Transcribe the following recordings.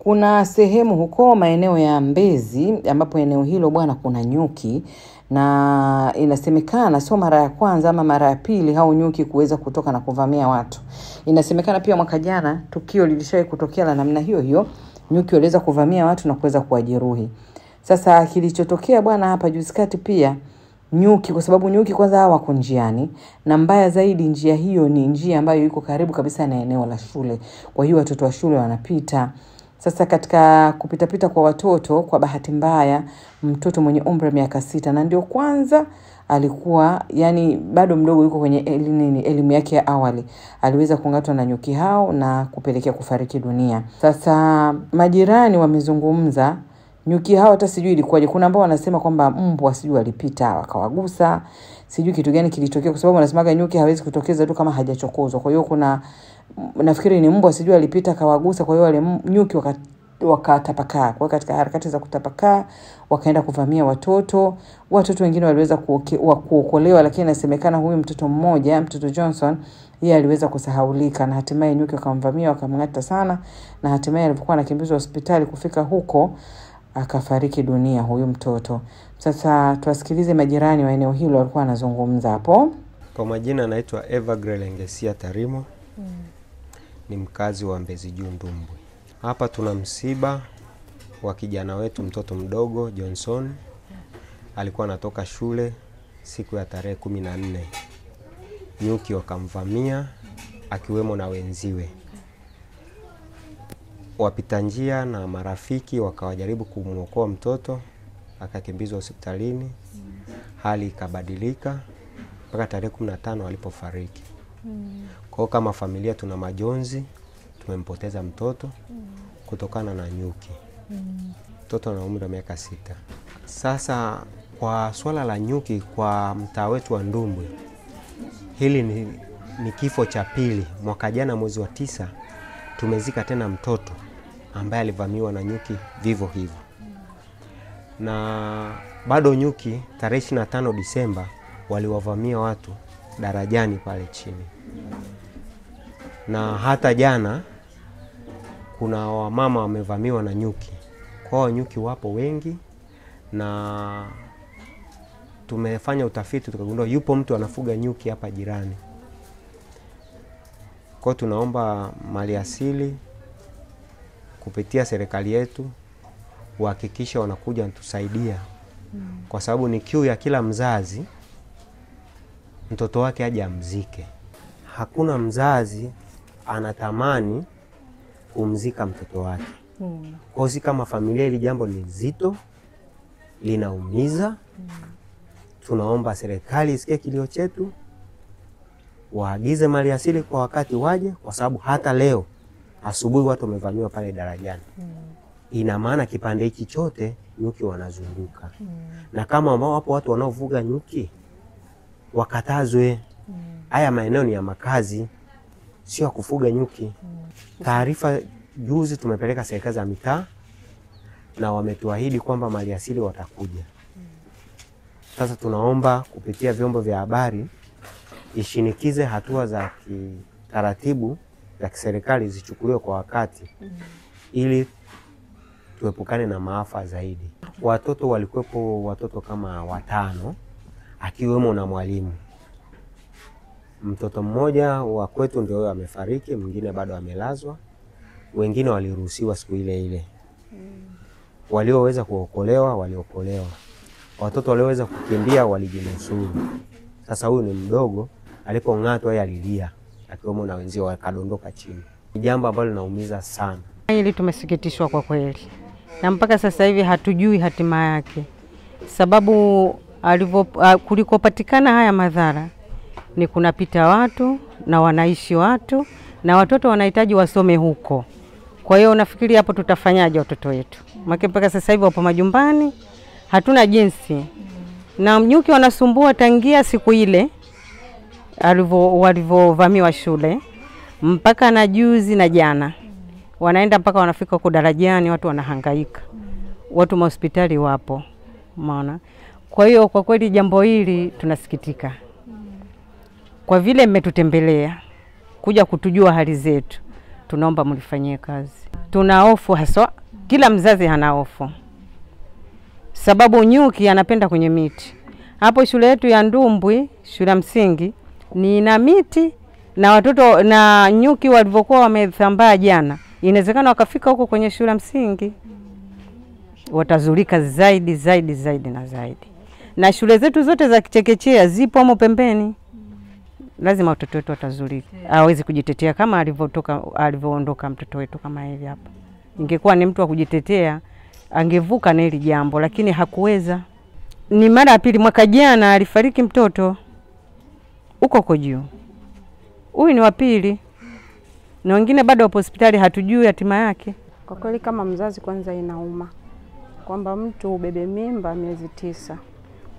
Kuna sehemu huko maeneo ya Mbezi ambapo eneo hilo bwana kuna nyuki, na inasemekana sio mara ya kwanza ama mara ya pili hao nyuki kuweza kutoka na kuvamia watu. Inasemekana pia mwaka jana tukio lilishawahi kutokea la namna hiyo hiyo, nyuki waliweza kuvamia watu na kuweza kuwajeruhi. Sasa kilichotokea bwana hapa juzi kati pia nyuki, kwa sababu nyuki kwanza hawa wako njiani, na mbaya zaidi njia hiyo ni njia ambayo iko karibu kabisa na eneo la shule. Kwa hiyo watoto wa shule wanapita. Sasa katika kupita kwa watoto, kwa bahati mbaya mtoto mwenye umri wa miaka 6 na ndio kwanza alikuwa yani bado mdogo, yuko kwenye elimu yake ya awali, aliweza kungatwa na nyuki hao na kupelekea kufariki dunia. Sasa majirani wamezungumza, nyuki hao hata sijui ilikuwaje. Kuna ambao wanasema kwamba mbwa sijui alipita akawagusa, sijui kitu gani kilitokea, kwa sababu wanasemaga nyuki hawezi kutokeza tu kama hajachokozwa. Kwa hiyo kuna nafikiri ni mbwa sijui alipita akawagusa, kwa hiyo wale nyuki wakatapakaa. Kwa katika harakati za kutapakaa wakaenda kuvamia watoto. Watoto wengine waliweza kuokolewa, lakini inasemekana huyu mtoto mmoja, mtoto Johnson, yeye aliweza kusahaulika na hatimaye nyuki wakamvamia wakamngata sana, na hatimaye alipokuwa anakimbizwa hospitali kufika huko akafariki dunia huyu mtoto. Sasa tuwasikilize majirani wa eneo hilo walikuwa wanazungumza hapo. Kwa majina anaitwa Evergreen Ngesia Tarimo. Ni mkazi wa Mbezi Juu Ndumbwi. Hapa tuna msiba wa kijana wetu, mtoto mdogo Johnson. Alikuwa anatoka shule siku ya tarehe 14. Nyuki wakamvamia akiwemo na wenziwe. Wapita njia na marafiki wakawajaribu kumuokoa mtoto, akakimbizwa hospitalini. Hali ikabadilika mpaka tarehe 15 alipofariki. Kwa kama familia tuna majonzi, tumempoteza mtoto kutokana na nyuki. Mtoto ana umri wa miaka 6. Sasa kwa swala la nyuki kwa mtaa wetu wa Ndumbwi, hili ni kifo cha pili. Mwaka jana mwezi wa 9 tumezika tena mtoto ambaye alivamiwa na nyuki vivyo hivyo. Na bado nyuki tarehe 25 Disemba waliwavamia watu darajani pale chini. Na hata jana kuna wamama wamevamiwa na nyuki. Kwa nyuki wapo wengi, na tumefanya utafiti tukagundua yupo mtu anafuga nyuki hapa jirani. Kwa tunaomba maliasili kupitia serikali yetu wahakikisha wanakuja kutusaidia, kwa sababu ni kiu ya kila mzazi mtoto wake aje amzike. Hakuna mzazi anatamani kumzika mtoto wake. Kwa hiyo kama familia hili jambo ni zito, linaumiza. Tunaomba serikali isikie kilio chetu, waagize maliasili kwa wakati waje, kwa sababu hata leo asubuhi watu wamevamiwa pale darajani. Ina maana kipande hiki chote nyuki wanazunguka. Na kama wapo watu wanaofuga nyuki, wakatazwe. Haya maeneo ni ya makazi, sio kufuga nyuki. Taarifa juzi tumepeleka serikali za mitaa na wametuahidi kwamba maliasili watakuja. Sasa tunaomba kupitia vyombo vya habari ishinikize hatua za kitaratibu za kiserikali zichukuliwe kwa wakati, ili tuepukane na maafa zaidi. Watoto walikuwepo watoto kama 5 akiwemo na mwalimu. Mtoto mmoja wa kwetu ndio amefariki, mwingine bado amelazwa. Wengine waliruhusiwa siku ile ile. Walioweza kuokolewa waliokolewa. Watoto walioweza kukimbia walijinusuru. Sasa huyu ni mdogo, alipong'atwa yeye alilia akiwemo na wenzio, wakadondoka chini. Ni jambo ambalo linaumiza sana. Hili tumesikitishwa kwa kweli. Na mpaka sasa hivi hatujui hatima yake. Sababu kulikopatikana haya madhara ni kunapita watu na wanaishi watu, na watoto wanahitaji wasome huko. Kwa hiyo unafikiri hapo tutafanyaje watoto wetu? Maana mpaka sasa hivi wapo majumbani, hatuna jinsi. Na nyuki wanasumbua tangia siku ile walivovamiwa shule mpaka na juzi na jana. Wanaenda mpaka wanafika huko darajani, watu wanahangaika. Watu hospitali wapo. Umeona? Kwa hiyo kwa kweli jambo hili tunasikitika. Kwa vile mmetutembelea kuja kutujua hali zetu, tunaomba mlifanyie kazi. tuna hofu haswa, kila mzazi hana hofu. Sababu nyuki anapenda kwenye miti. Hapo shule yetu ya Ndumbwi, shule ya msingi, ni na miti na watoto na nyuki walivyokuwa wamethambaa jana. Inawezekana wakafika huko kwenye shule ya msingi. Watazulika zaidi na zaidi. Na shule zetu zote za kichekechea zipo hapo pembeni. Lazima watoto wetu watazulika. Hawezi kujitetea kama alivyoondoka mtoto wetu kama hivi hapa. Ingekuwa ni mtu wa kujitetea, angevuka na hili jambo, lakini hakuweza. Ni mara ya pili. Mwaka jana alifariki mtoto huko juu. Huyu ni wa pili. Na wengine bado wapo hospitali, hatujui hatima yake. Kwa kweli kama mzazi kwanza inauma kwamba mtu ubebe mimba miezi 9,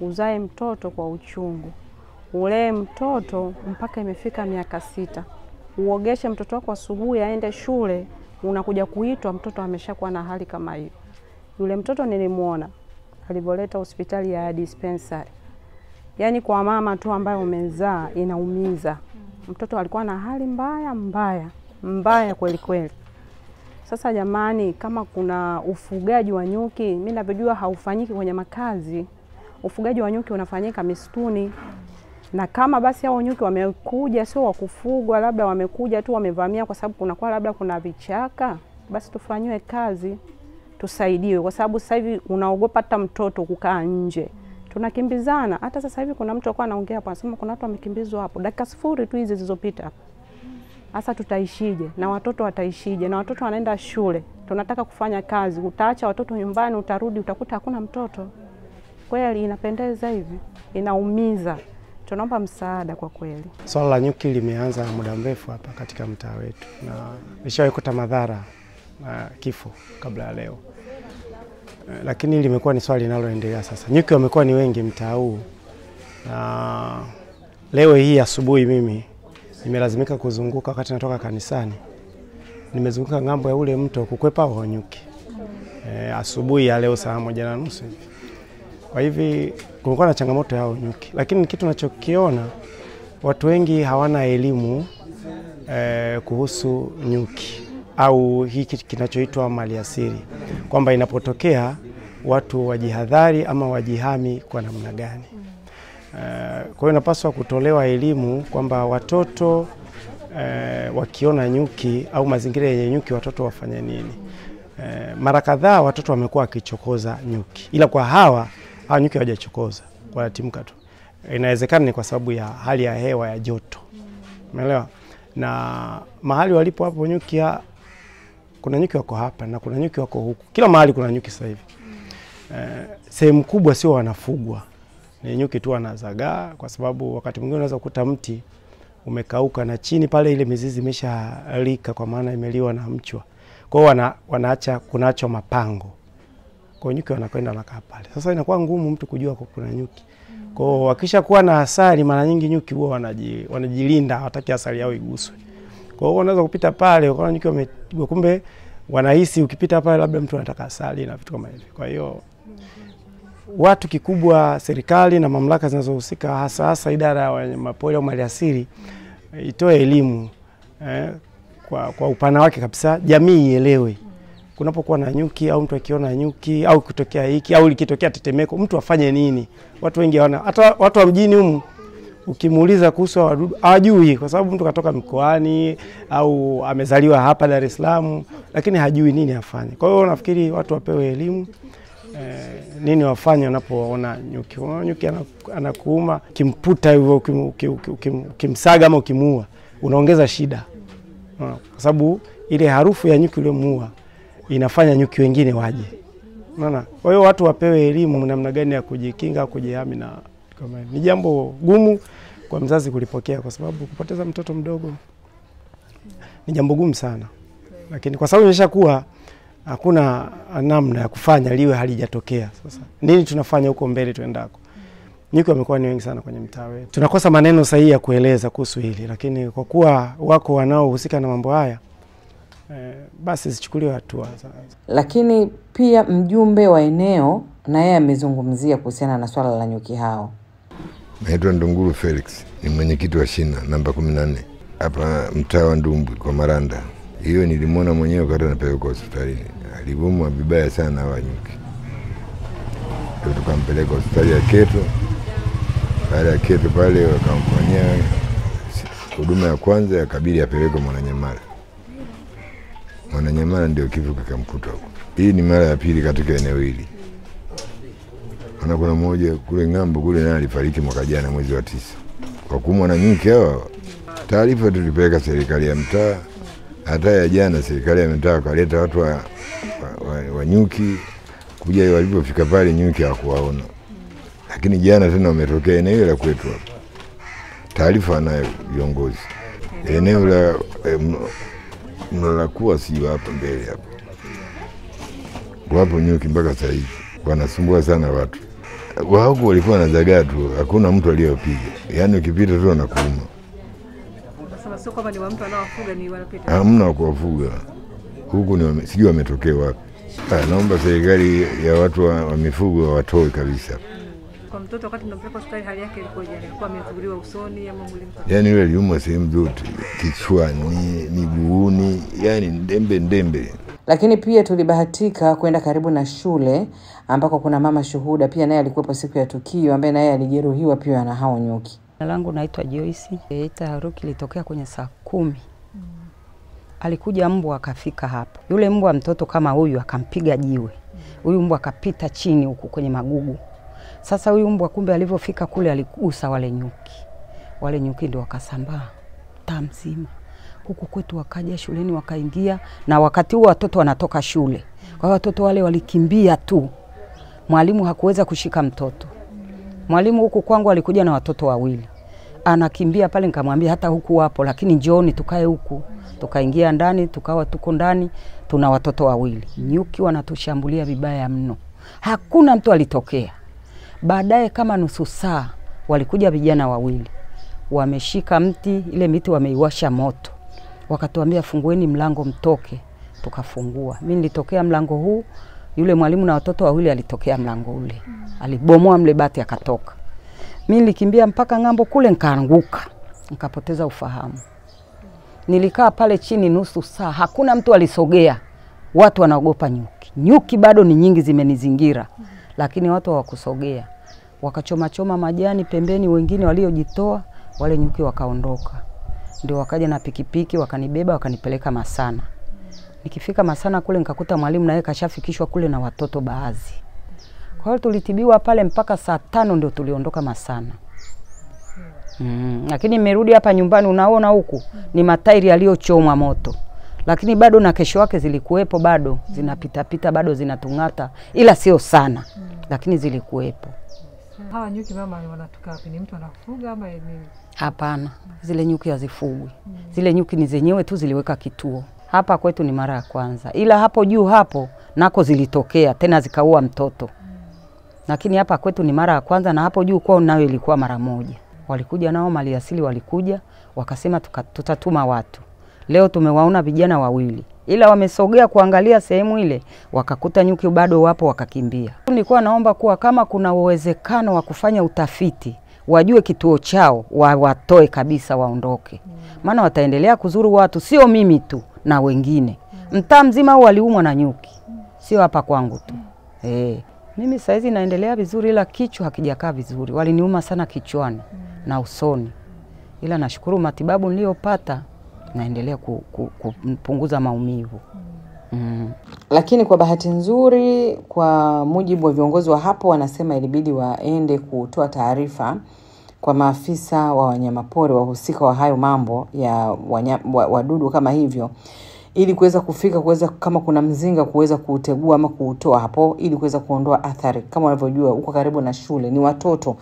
uzae mtoto kwa uchungu, ulee mtoto mpaka imefika miaka 6, uogeshe mtoto wako asubuhi aende shule, unakuja kuitwa mtoto ameshakuwa na hali kama hiyo. Yule mtoto nilimuona alivoleta hospitali ya dispensary. Yaani kwa mama tu ambaye umezaa inaumiza. Mtoto alikuwa na hali mbaya kweli kweli. Sasa jamani, kama kuna ufugaji wa nyuki, mimi ninavyojua haufanyiki kwenye makazi. Ufugaji wa nyuki unafanyika misituni. Na kama basi hao nyuki wamekuja sio wa kufugwa, labda wamekuja tu wamevamia kwa sababu labda kuna vichaka, basi tufanywe kazi, tusaidiwe, kwa sababu sasa hivi unaogopa hata mtoto kukaa nje. Tunakimbizana. Hata sasa hivi kuna mtu alikuwa anaongea hapo anasema kuna watu wamekimbizwa hapo dakika 0 tu hizi zilizopita. Sasa tutaishije? Na watoto wataishije? Na watoto wanaenda shule. Tunataka kufanya kazi. Utaacha watoto nyumbani, utarudi utakuta hakuna mtoto. Kweli inapendeza hivi? Inaumiza. Tunaomba msaada kwa kweli. Swala la nyuki limeanza muda mrefu hapa katika mtaa wetu na nishawaikuta madhara na kifo kabla ya leo. Lakini limekuwa ni swali linaloendelea sasa. Nyuki wamekuwa ni wengi mtaa huu. Na leo hii asubuhi mimi nimelazimika kuzunguka wakati natoka kanisani. Nimezunguka ngambo ya ule mto kukwepa hao nyuki. Asubuhi ya leo saa 1:30 hivi. Kwa hivi kulikuwa na changamoto ya hao nyuki. Lakini kitu ninachokiona watu wengi hawana elimu kuhusu nyuki au hiki kinachoitwa maliasili. Kwamba inapotokea watu wajihadhari ama wajihami kwa namna gani. Kwa hiyo inapaswa kutolewa elimu kwamba watoto wakiona nyuki au mazingira yenye nyuki watoto wafanye nini. Mara kadhaa watoto wamekuwa wakichokoza nyuki. Ila kwa hawa nyuki hawajachokoza, wanatimka tu. Inawezekana ni kwa sababu ya hali ya hewa ya joto. Umeelewa? Na mahali walipo hapo nyuki kuna nyuki wako hapa na kuna nyuki wako huku. Kila mahali kuna nyuki sasa hivi. Sehemu kubwa sio wanafugwa. Ni nyuki tu wanazagaa kwa sababu wakati mwingine unaweza kukuta mti umekauka na chini pale ile mizizi imeshalika kwa maana imeliwa na mchwa. Kwa hiyo wanaacha kunacho mapango. Kwa hiyo nyuki wanakwenda nakaa pale. Sasa inakuwa ngumu mtu kujua kuna nyuki. Kwa hiyo wakisha kuwa na asali mara nyingi nyuki huwa wanajilinda, hawataki asali yao iguswe. Kwa hiyo unaweza kupita pale ukaona nyuki wamepigwa, kumbe wanahisi ukipita pale labda mtu anataka asali na vitu kama hivyo. Kwa hiyo watu kikubwa, serikali na mamlaka zinazohusika hasa idara ya wanyamapori au maliasili itoe elimu kwa upana wake kabisa, jamii ielewe. Kunapokuwa na nyuki au mtu akiona nyuki au kutokea hiki au likitokea tetemeko mtu afanye nini? Watu wengi hawana, hata watu wa mjini humu ukimuuliza kuhusu wadudu hawajui kwa sababu mtu katoka mkoani au amezaliwa hapa Dar es Salaam lakini hajui nini afanye. Kwa hiyo nafikiri watu wapewe elimu nini wafanye wanapoona nyuki. Nyuki anakuuma, kimputa hivyo kimsaga ama ukimuua unaongeza shida. Kwa sababu ile harufu ya nyuki iliyomuua inafanya nyuki wengine waje. Unaona? Kwa hiyo watu wapewe elimu namna gani ya kujikinga, kujihami na kama ni jambo gumu kwa mzazi kulipokea kwa sababu kupoteza mtoto mdogo ni jambo gumu sana. Lakini kwa sababu imeshakuwa hakuna namna ya kufanya liwe halijatokea. Sasa nini tunafanya huko mbele tuendako? Nyuki wamekuwa ni wengi sana kwenye mtaa wetu. Tunakosa maneno sahihi ya kueleza kuhusu hili, lakini kwa kuwa wako wanaohusika na mambo haya basi zichukuliwe hatua. Lakini pia mjumbe wa eneo na yeye amezungumzia kuhusiana na swala la nyuki hao. Naitwa Ndunguru Felix, ni mwenyekiti wa shina namba 14 hapa mtaa wa Ndumbwi kwa Maranda. Hiyo nilimwona mwenyewe wakati anapelekwa hospitalini. Aliumwa vibaya sana hawa nyuki. Ndio tukampeleka hospitali ya Keto. Baada ya Keto pale wakamfanyia huduma ya kwanza, yakabidi apelekwe Mwananyamala. Mwananyamala ndio kifo kikamkuta huko. Hii ni mara ya pili katika eneo hili. Kuna mmoja kule ng'ambo kule naye alifariki mwaka jana mwezi wa 9. Kwa kuumwa na nyuki hawa. Taarifa tulipeleka serikali ya mtaa. Hata ya jana serikali ya mtaa kaleta watu wa nyuki kuja, walipofika pale nyuki hawakuwaona. Lakini jana tena wametokea eneo la kwetu hapa. Taarifa nayo viongozi. Eneo la Mlalakuwa sio hapa mbele hapa. Wapo nyuki mpaka sasa hivi. Wanasumbua sana watu. Wao walikuwa wanazagaa tu, hakuna mtu aliyopiga. Yaani ukipita tu anakuuma. Sasa sio kama ni wa mtu anaowafuga, ni wanapita. Hamna kuwafuga. Huku ni sijui wametokea wapi. Naomba serikali ya watu wa mifugo watoe kabisa. Kwa mtoto wakati tunampeleka hospitali hali yake ilikuwa je? Alikuwa amevuliwa usoni ama mwili mzima? Yaani yule aliumwa sehemu zote, kichwani, miguuni, yani ndembe. Lakini pia tulibahatika kwenda karibu na shule ambako kuna mama shuhuda pia, naye alikuwepo siku ya tukio, ambaye naye alijeruhiwa pia na hao nyuki. Jina langu naitwa Joyce. Taharuki ilitokea kwenye saa 10. Alikuja mbwa akafika hapo. Yule mbwa mtoto kama huyu akampiga jiwe. Huyu mbwa akapita chini huku kwenye magugu. Sasa huyu mbwa kumbe alivyofika kule aligusa wale nyuki. Wale nyuki ndio wakasambaa mtaa mzima. Huku kwetu wakaja shuleni wakaingia, na wakati huo watoto wanatoka shule. Kwa watoto wale walikimbia tu. Mwalimu hakuweza kushika mtoto. Mwalimu huku kwangu alikuja na watoto 2. Anakimbia pale, nikamwambia hata huku wapo, lakini njooni tukae huku. Tukaingia ndani, tukawa tuko ndani, tuna watoto 2. Nyuki wanatushambulia vibaya mno. Hakuna mtu alitokea. Baadaye kama nusu saa walikuja vijana 2. Wameshika mti, ile miti wameiwasha moto. Wakatuambia fungueni mlango mtoke. Tukafungua. Mimi nilitokea mlango huu, yule mwalimu na watoto 2 alitokea mlango ule. Alibomoa mle bati akatoka. Mimi nilikimbia mpaka ngambo kule, nikaanguka. Nikapoteza ufahamu. Nilikaa pale chini nusu saa, hakuna mtu alisogea. Watu wanaogopa nyuki. Nyuki bado ni nyingi zimenizingira, lakini watu hawakusogea. Wakachoma majani pembeni, wengine waliojitoa, wale nyuki wakaondoka. Ndio wakaja na pikipiki wakanibeba wakanipeleka Masana. Nikifika Masana kule nikakuta mwalimu naye kashafikishwa kule na watoto baadhi. Kwa hiyo tulitibiwa pale mpaka saa 5 ndio tuliondoka Masana. Lakini nimerudi hapa nyumbani, unaona huku ni matairi yaliyochomwa moto. Lakini bado na kesho yake zilikuwepo, bado zinapita bado zinatungata, ila sio sana. Lakini zilikuwepo. Hawa nyuki mama wanatoka wapi? Ni mtu anafuga ama ni? Hapana, zile nyuki hazifugwi. Zile nyuki ni zenyewe tu ziliweka kituo. Hapa kwetu ni mara ya kwanza. Ila hapo juu hapo nako zilitokea tena zikaua mtoto. Lakini hapa kwetu ni mara ya kwanza, na hapo juu kwao nayo ilikuwa mara moja. Walikuja nao maliasili walikuja, wakasema tutatuma watu. Leo tumewaona vijana 2. Ila wamesogea kuangalia sehemu ile, wakakuta nyuki bado wapo wakakimbia. Nilikuwa naomba kuwa kama kuna uwezekano wa kufanya utafiti, wajue kituo chao, watoe kabisa waondoke. Maana wataendelea kuzuru watu, sio mimi tu na wengine. Mtaa mzima waliumwa na nyuki. Sio hapa kwangu tu. Mimi saizi naendelea vizuri, ila kichwa hakijakaa vizuri. Waliniuma sana kichwani na usoni. Ila nashukuru matibabu niliyopata naendelea kupunguza maumivu. Lakini kwa bahati nzuri, kwa mujibu wa viongozi wa hapo, wanasema ilibidi waende kutoa taarifa kwa maafisa wa wanyamapori wahusika wa hayo mambo ya wadudu kama hivyo, ili kuweza kufika, kama kuna mzinga kuweza kuutegua ama kuutoa hapo, ili kuweza kuondoa athari. Kama unavyojua uko karibu na shule, ni watoto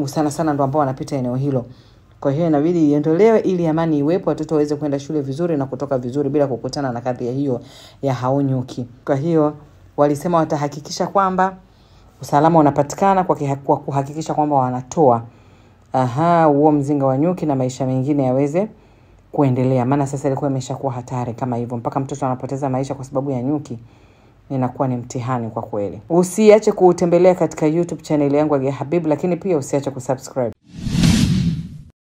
sana ndio ambao wanapita eneo hilo. Kwa hiyo inabidi iondolewe ili amani iwepo, watoto waweze kwenda shule vizuri na kutoka vizuri bila kukutana na kadhia hiyo ya hao nyuki. Kwa hiyo walisema watahakikisha kwamba usalama unapatikana kwa kuhakikisha kwamba wanatoa huo mzinga wa nyuki na maisha mengine yaweze kuendelea. Maana sasa ilikuwa imeshakuwa hatari kama hivyo, mpaka mtoto anapoteza maisha kwa sababu ya nyuki. Inakuwa ni mtihani kwa kweli. Usiache kutembelea katika YouTube channel yangu ya Habib, lakini pia usiache kusubscribe.